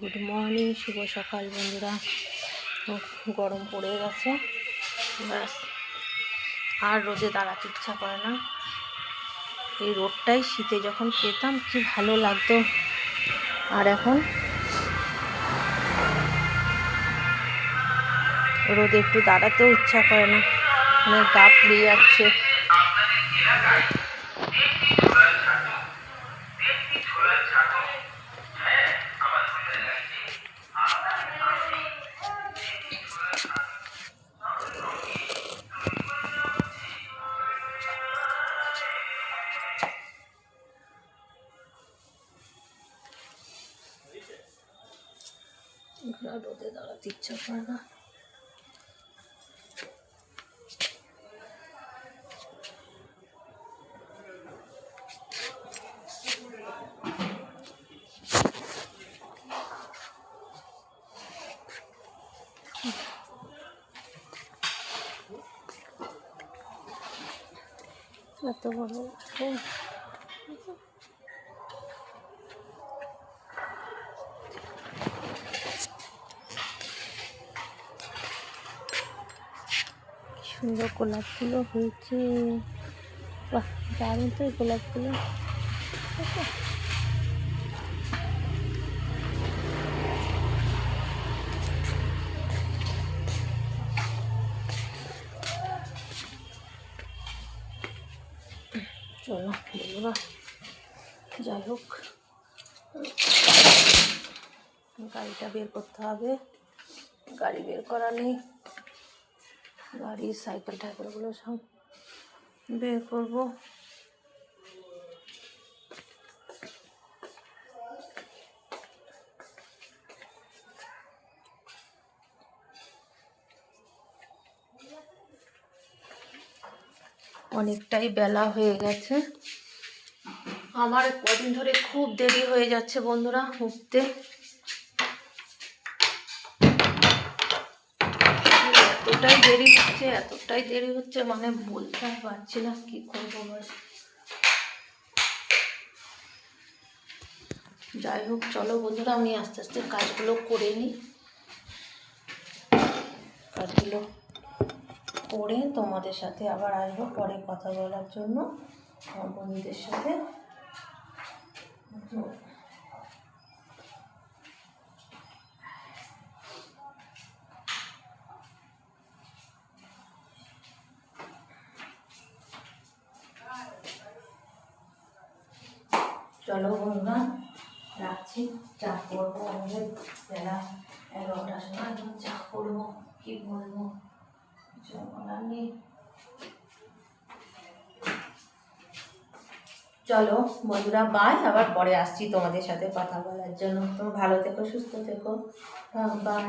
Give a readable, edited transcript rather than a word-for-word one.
Good morning, শুভ সকাল বন্ধুরা। গরম পড়ে গেছে, ব্যাস আর রোদে দাঁড়াতে ইচ্ছা করে না। এই রোদটাই শীতে যখন পেতাম কি ভালো লাগতো, আর এখন রোদে একটু দাঁড়াতেও ইচ্ছা করে না, মানে গা পুড়ে যাচ্ছে। রোদে দাঁড়াতে ইচ্ছা করে না। এত বড় সুন্দর গোলাপগুলো হয়েছে, বাহ দারুণ তো গোলাপগুলো। চলো বন্ধুরা, যাই হোক গাড়িটা বের করতে হবে। গাড়ি বের করা নেই, গাড়ির সাইকেল টাইকেলগুলো সব বের করবো। অনেকটাই বেলা হয়ে গেছে, আমার কদিন ধরে খুব দেরি হয়ে যাচ্ছে বন্ধুরা উঠতে। এতটাই দেরি হচ্ছে মানে বলতে পারছি না, কি করবো। যাই হোক চলো বন্ধুরা, আমি আস্তে আস্তে কাজগুলো করে নিই। কাজগুলো করে তোমাদের সাথে আবার আসবো পরে কথা বলার জন্য, আমার বন্ধুদের সাথে। চলো বন্ধুরা রাখছি, চা করবো। আমাদের বেলা 11টার সময় চা করবো, কি বলবো বলার নেই। চলো বন্ধুরা বাই, আবার পরে আসছি তোমাদের সাথে কথা বলার জন্য। তোমরা ভালো থেকো, সুস্থ থেকো, বাই।